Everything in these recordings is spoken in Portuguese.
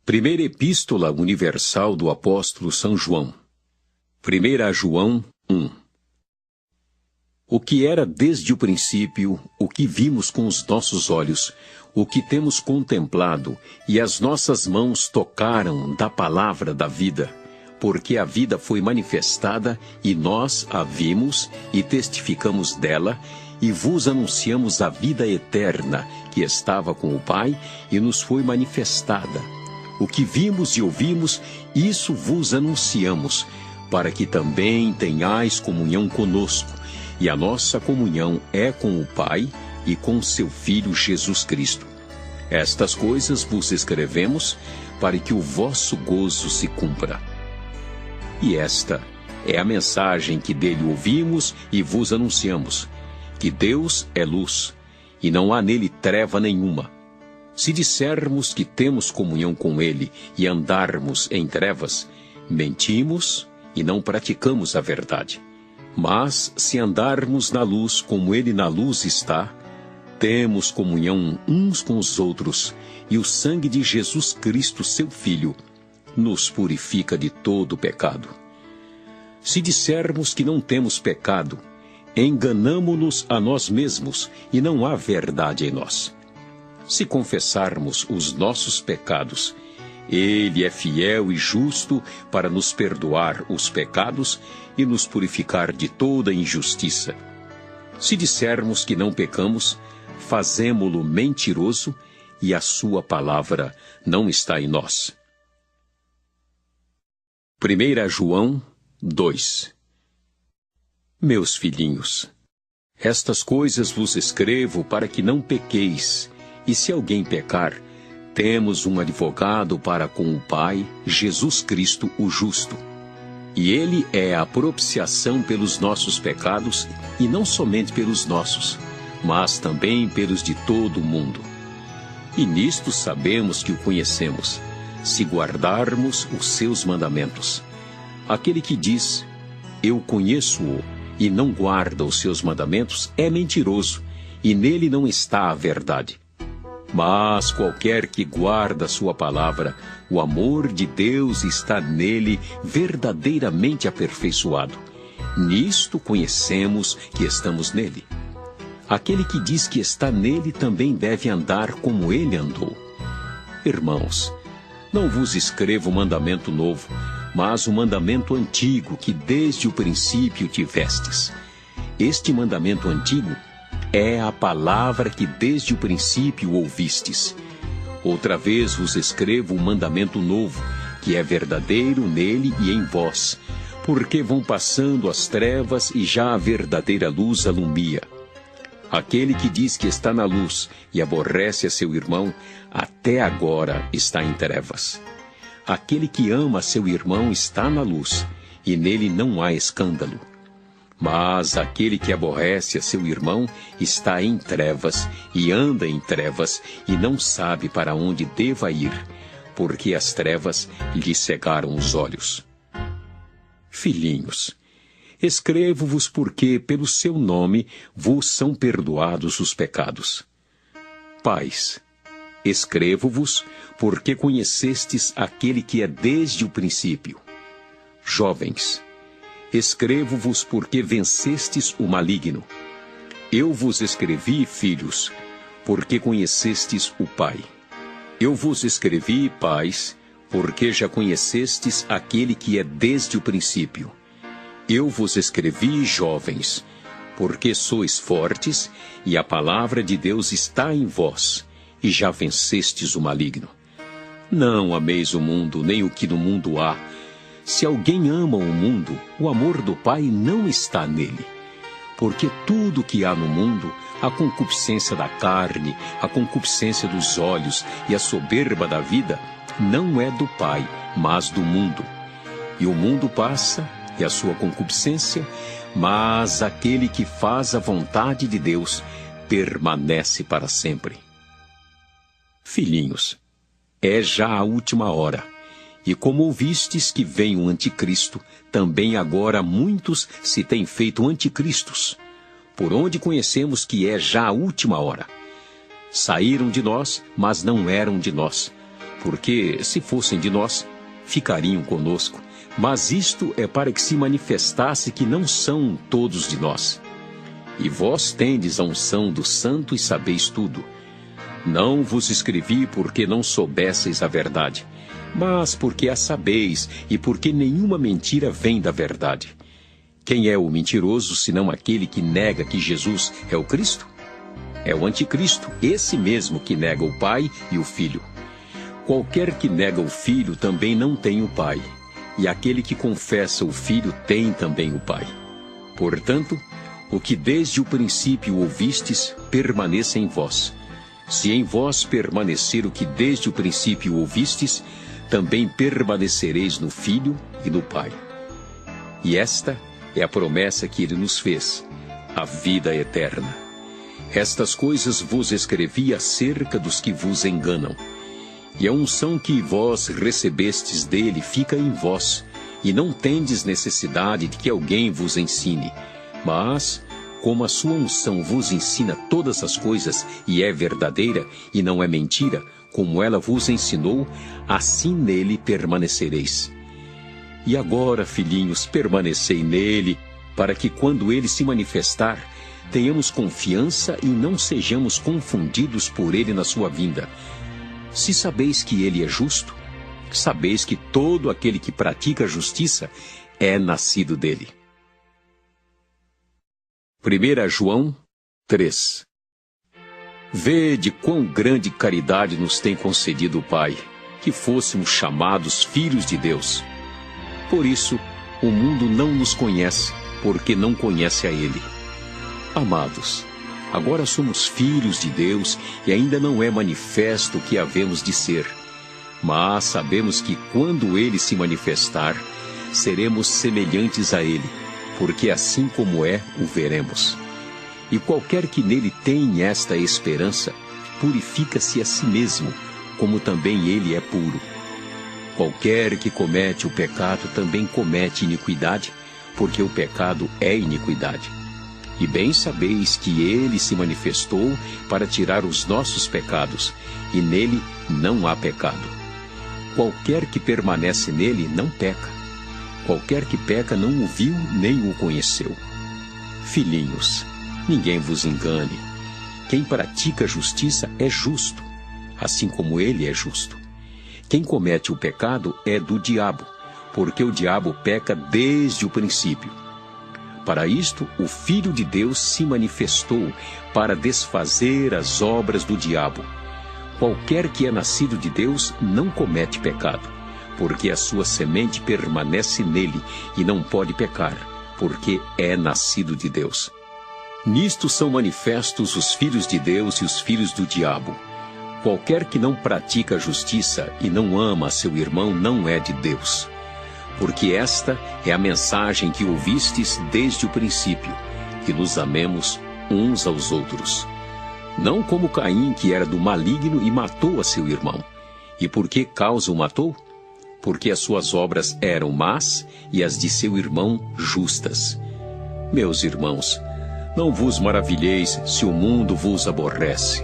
Primeira Epístola Universal do Apóstolo São João. 1 João 1. O que era desde o princípio, o que vimos com os nossos olhos, o que temos contemplado, e as nossas mãos tocaram da palavra da vida, porque a vida foi manifestada, e nós a vimos e testificamos dela, e vos anunciamos a vida eterna, que estava com o Pai, e nos foi manifestada. O que vimos e ouvimos, isso vos anunciamos, para que também tenhais comunhão conosco, e a nossa comunhão é com o Pai e com seu Filho Jesus Cristo. Estas coisas vos escrevemos, para que o vosso gozo se cumpra. E esta é a mensagem que dele ouvimos e vos anunciamos, que Deus é luz, e não há nele treva nenhuma. Se dissermos que temos comunhão com ele e andarmos em trevas, mentimos e não praticamos a verdade. Mas se andarmos na luz como ele na luz está, temos comunhão uns com os outros, e o sangue de Jesus Cristo, seu Filho, nos purifica de todo pecado. Se dissermos que não temos pecado, enganamo-nos a nós mesmos, e não há verdade em nós. Se confessarmos os nossos pecados, ele é fiel e justo para nos perdoar os pecados e nos purificar de toda injustiça. Se dissermos que não pecamos, fazemo-lo mentiroso, e a sua palavra não está em nós. 1 João 2. Meus filhinhos, estas coisas vos escrevo para que não pequeis, e se alguém pecar, temos um advogado para com o Pai, Jesus Cristo o justo. E ele é a propiciação pelos nossos pecados, e não somente pelos nossos, mas também pelos de todo o mundo. E nisto sabemos que o conhecemos, se guardarmos os seus mandamentos. Aquele que diz, eu conheço-o, e não guarda os seus mandamentos, é mentiroso, e nele não está a verdade. Mas qualquer que guarda a sua palavra, o amor de Deus está nele verdadeiramente aperfeiçoado. Nisto conhecemos que estamos nele. Aquele que diz que está nele também deve andar como ele andou. Irmãos, não vos escrevo mandamento novo, mas o mandamento antigo que desde o princípio tivestes. Este mandamento antigo é a palavra que desde o princípio ouvistes. Outra vez vos escrevo um mandamento novo, que é verdadeiro nele e em vós, porque vão passando as trevas e já a verdadeira luz alumia. Aquele que diz que está na luz e aborrece a seu irmão, até agora está em trevas. Aquele que ama seu irmão está na luz, e nele não há escândalo. Mas aquele que aborrece a seu irmão está em trevas, e anda em trevas, e não sabe para onde deva ir, porque as trevas lhe cegaram os olhos. Filhinhos, escrevo-vos porque, pelo seu nome, vos são perdoados os pecados. Pais, escrevo-vos porque conhecestes aquele que é desde o princípio. Jovens, escrevo-vos porque vencestes o maligno. Eu vos escrevi, filhos, porque conhecestes o Pai. Eu vos escrevi, pais, porque já conhecestes aquele que é desde o princípio. Eu vos escrevi, jovens, porque sois fortes, e a palavra de Deus está em vós, e já vencestes o maligno. Não ameis o mundo, nem o que no mundo há. Se alguém ama o mundo, o amor do Pai não está nele. Porque tudo que há no mundo, a concupiscência da carne, a concupiscência dos olhos e a soberba da vida, não é do Pai, mas do mundo. E o mundo passa, e a sua concupiscência, mas aquele que faz a vontade de Deus permanece para sempre. Filhinhos, é já a última hora. E como ouvistes que vem o anticristo, também agora muitos se têm feito anticristos, por onde conhecemos que é já a última hora. Saíram de nós, mas não eram de nós. porque, se fossem de nós, ficariam conosco. Mas isto é para que se manifestasse que não são todos de nós. E vós tendes a unção do Santo e sabeis tudo. Não vos escrevi porque não soubesseis a verdade, mas porque a sabeis e porque nenhuma mentira vem da verdade. Quem é o mentiroso, senão aquele que nega que Jesus é o Cristo? É o anticristo, esse mesmo que nega o Pai e o Filho. Qualquer que nega o Filho também não tem o Pai, e aquele que confessa o Filho tem também o Pai. Portanto, o que desde o princípio ouvistes, permaneça em vós. Se em vós permanecer o que desde o princípio ouvistes, também permanecereis no Filho e no Pai. E esta é a promessa que ele nos fez, a vida eterna. Estas coisas vos escrevi acerca dos que vos enganam. E a unção que vós recebestes dele fica em vós, e não tendes necessidade de que alguém vos ensine. Mas, como a sua unção vos ensina todas as coisas, e é verdadeira, e não é mentira, como ela vos ensinou, assim nele permanecereis. E agora, filhinhos, permanecei nele, para que quando ele se manifestar, tenhamos confiança e não sejamos confundidos por ele na sua vinda. Se sabeis que ele é justo, sabeis que todo aquele que pratica a justiça é nascido dele. 1 João 3. Vede quão grande caridade nos tem concedido o Pai, que fôssemos chamados filhos de Deus. Por isso, o mundo não nos conhece, porque não conhece a Ele. Amados, agora somos filhos de Deus e ainda não é manifesto o que havemos de ser. Mas sabemos que quando Ele se manifestar, seremos semelhantes a Ele, porque assim como é, o veremos. E qualquer que nele tem esta esperança, purifica-se a si mesmo, como também ele é puro. Qualquer que comete o pecado também comete iniquidade, porque o pecado é iniquidade. E bem sabeis que ele se manifestou para tirar os nossos pecados, e nele não há pecado. Qualquer que permanece nele não peca. Qualquer que peca não o viu nem o conheceu. Filhinhos, ninguém vos engane. Quem pratica a justiça é justo, assim como ele é justo. Quem comete o pecado é do diabo, porque o diabo peca desde o princípio. Para isto, o Filho de Deus se manifestou para desfazer as obras do diabo. Qualquer que é nascido de Deus não comete pecado, porque a sua semente permanece nele e não pode pecar, porque é nascido de Deus. Nisto são manifestos os filhos de Deus e os filhos do diabo. Qualquer que não pratica a justiça e não ama seu irmão não é de Deus. Porque esta é a mensagem que ouvistes desde o princípio, que nos amemos uns aos outros. Não como Caim, que era do maligno e matou a seu irmão. E por que causa o matou? Porque as suas obras eram más e as de seu irmão justas. Meus irmãos, não vos maravilheis se o mundo vos aborrece.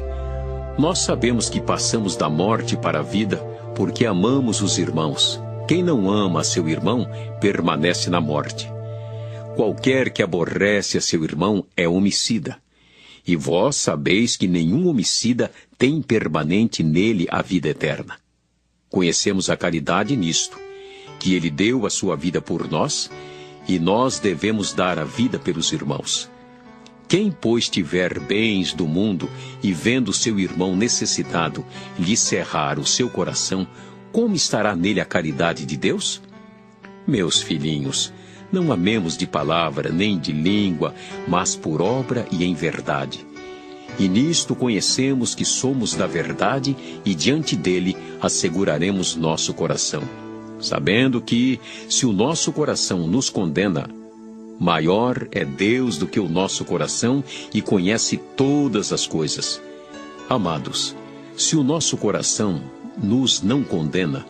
Nós sabemos que passamos da morte para a vida, porque amamos os irmãos. Quem não ama a seu irmão, permanece na morte. Qualquer que aborrece a seu irmão é homicida. E vós sabeis que nenhum homicida tem permanente nele a vida eterna. Conhecemos a caridade nisto, que ele deu a sua vida por nós, e nós devemos dar a vida pelos irmãos. Quem, pois, tiver bens do mundo e vendo seu irmão necessitado lhe cerrar o seu coração, como estará nele a caridade de Deus? Meus filhinhos, não amemos de palavra nem de língua, mas por obra e em verdade. E nisto conhecemos que somos da verdade e diante dele asseguraremos nosso coração, sabendo que, se o nosso coração nos condena, maior é Deus do que o nosso coração e conhece todas as coisas. Amados, se o nosso coração nos não condena,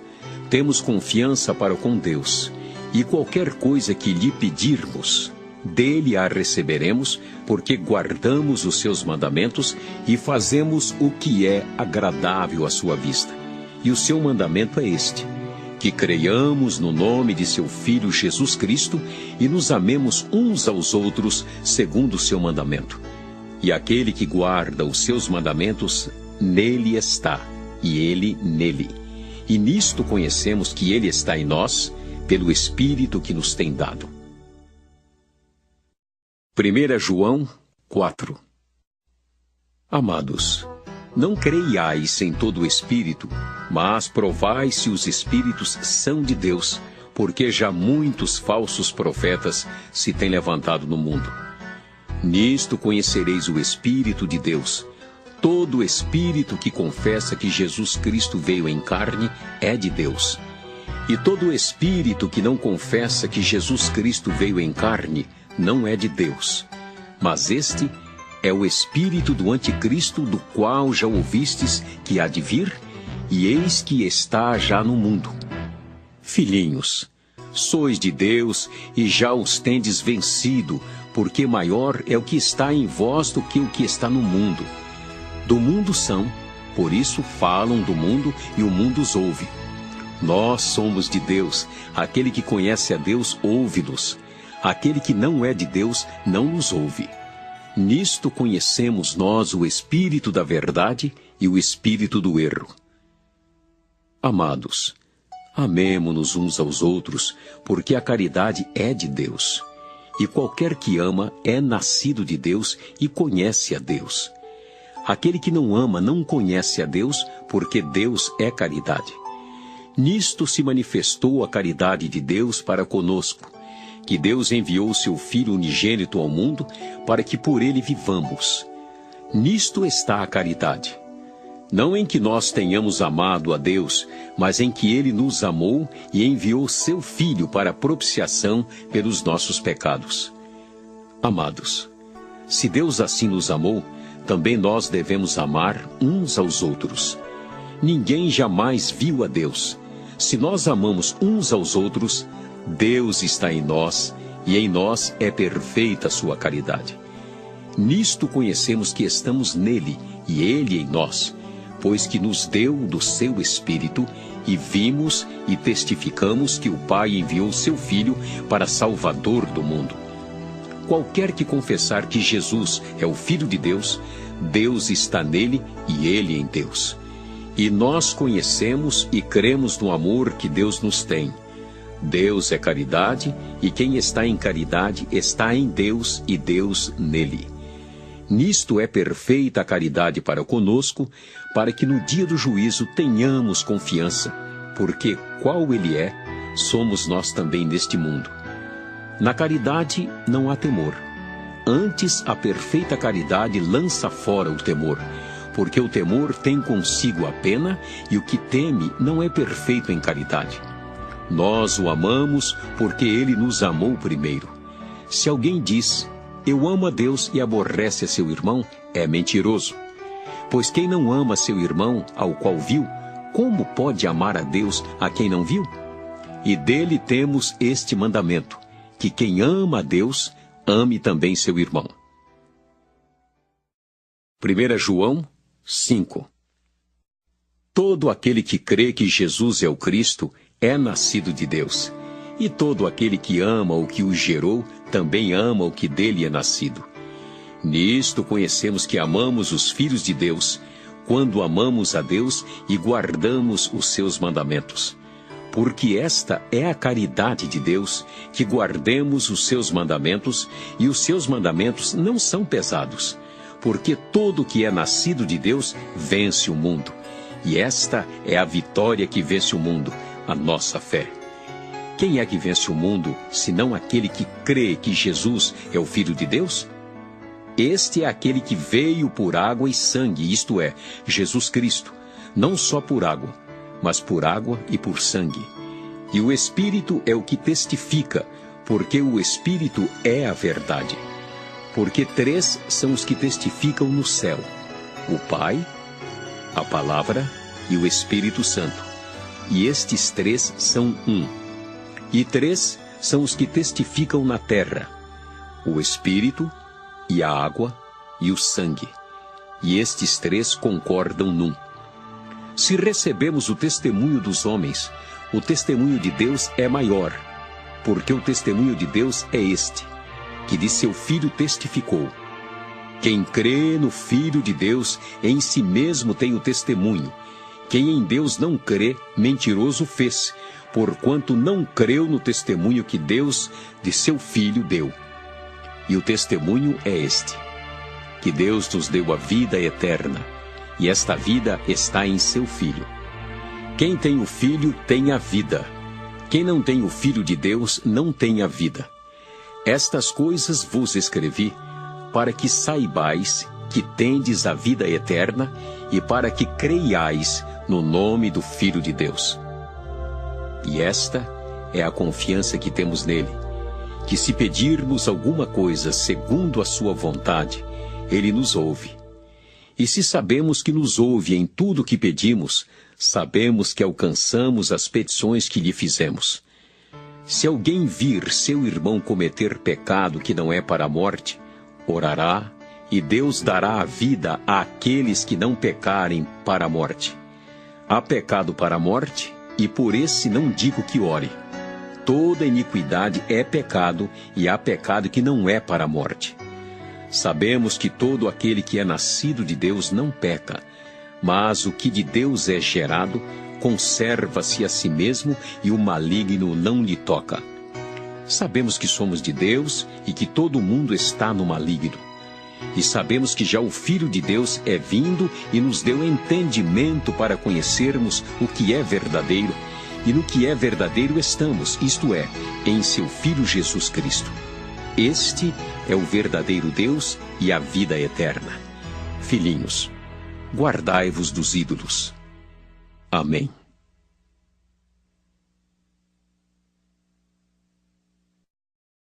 temos confiança para com Deus, e qualquer coisa que lhe pedirmos, dele a receberemos, porque guardamos os seus mandamentos e fazemos o que é agradável à sua vista. e o seu mandamento é este: que creiamos no nome de seu Filho Jesus Cristo e nos amemos uns aos outros segundo o seu mandamento. E aquele que guarda os seus mandamentos, nele está, e ele nele. E nisto conhecemos que ele está em nós, pelo Espírito que nos tem dado. 1 João 4. Amados, não creiais em todo o Espírito, mas provai se os Espíritos são de Deus, porque já muitos falsos profetas se têm levantado no mundo. Nisto conhecereis o Espírito de Deus. Todo Espírito que confessa que Jesus Cristo veio em carne é de Deus. E todo Espírito que não confessa que Jesus Cristo veio em carne não é de Deus. Mas este é o espírito do anticristo, do qual já ouvistes que há de vir, e eis que está já no mundo. Filhinhos, sois de Deus e já os tendes vencido, porque maior é o que está em vós do que o que está no mundo. Do mundo são, por isso falam do mundo e o mundo os ouve. Nós somos de Deus, aquele que conhece a Deus ouve-nos. Aquele que não é de Deus não nos ouve. Nisto conhecemos nós o espírito da verdade e o espírito do erro. Amados, amemo-nos uns aos outros, porque a caridade é de Deus. E qualquer que ama é nascido de Deus e conhece a Deus. Aquele que não ama não conhece a Deus, porque Deus é caridade. Nisto se manifestou a caridade de Deus para conosco, que Deus enviou seu Filho unigênito ao mundo para que por ele vivamos. Nisto está a caridade. Não em que nós tenhamos amado a Deus, mas em que ele nos amou e enviou seu Filho para a propiciação pelos nossos pecados. Amados, se Deus assim nos amou, também nós devemos amar uns aos outros. Ninguém jamais viu a Deus. Se nós amamos uns aos outros, Deus está em nós, e em nós é perfeita a sua caridade. Nisto conhecemos que estamos nele, e ele em nós, pois que nos deu do seu Espírito, e vimos e testificamos que o Pai enviou seu Filho para Salvador do mundo. Qualquer que confessar que Jesus é o Filho de Deus, Deus está nele e ele em Deus. E nós conhecemos e cremos no amor que Deus nos tem. Deus é caridade, e quem está em caridade está em Deus e Deus nele. Nisto é perfeita a caridade para conosco, para que no dia do juízo tenhamos confiança, porque qual ele é, somos nós também neste mundo. Na caridade não há temor. Antes, a perfeita caridade lança fora o temor, porque o temor tem consigo a pena, e o que teme não é perfeito em caridade. Nós o amamos porque ele nos amou primeiro. Se alguém diz, eu amo a Deus e aborrece a seu irmão, é mentiroso. Pois quem não ama seu irmão, ao qual viu, como pode amar a Deus a quem não viu? E dele temos este mandamento, que quem ama a Deus, ame também seu irmão. 1 João 5. Todo aquele que crê que Jesus é o Cristo é nascido de Deus. E todo aquele que ama o que o gerou, também ama o que dele é nascido. Nisto conhecemos que amamos os filhos de Deus, quando amamos a Deus e guardamos os seus mandamentos. Porque esta é a caridade de Deus, que guardemos os seus mandamentos, e os seus mandamentos não são pesados, porque todo que é nascido de Deus vence o mundo. E esta é a vitória que vence o mundo, a nossa fé. Quem é que vence o mundo, senão aquele que crê que Jesus é o Filho de Deus? Este é aquele que veio por água e sangue, isto é, Jesus Cristo, não só por água, mas por água e por sangue. E o Espírito é o que testifica, porque o Espírito é a verdade. Porque 3 são os que testificam no céu: o Pai, a Palavra e o Espírito Santo. E estes 3 são um. E 3 são os que testificam na terra: o Espírito, e a água, e o sangue. E estes 3 concordam num. Se recebemos o testemunho dos homens, o testemunho de Deus é maior, porque o testemunho de Deus é este, que de seu Filho testificou. Quem crê no Filho de Deus, em si mesmo tem o testemunho. Quem em Deus não crê, mentiroso fez, porquanto não creu no testemunho que Deus de seu Filho deu. E o testemunho é este, que Deus nos deu a vida eterna, e esta vida está em seu Filho. Quem tem o Filho tem a vida. Quem não tem o Filho de Deus não tem a vida. Estas coisas vos escrevi, para que saibais que tendes a vida eterna e para que creiais no nome do Filho de Deus. E esta é a confiança que temos nele, que se pedirmos alguma coisa segundo a sua vontade, ele nos ouve. E se sabemos que nos ouve em tudo o que pedimos, sabemos que alcançamos as petições que lhe fizemos. Se alguém vir seu irmão cometer pecado que não é para a morte, orará, e Deus dará a vida àqueles que não pecarem para a morte. Há pecado para a morte, e por esse não digo que ore. Toda iniquidade é pecado, e há pecado que não é para a morte. Sabemos que todo aquele que é nascido de Deus não peca, mas o que de Deus é gerado, conserva-se a si mesmo e o maligno não lhe toca. Sabemos que somos de Deus e que todo mundo está no maligno. E sabemos que já o Filho de Deus é vindo e nos deu entendimento para conhecermos o que é verdadeiro, e no que é verdadeiro estamos, isto é, em seu Filho Jesus Cristo. Este é o verdadeiro Deus e a vida eterna. Filhinhos, guardai-vos dos ídolos. Amém.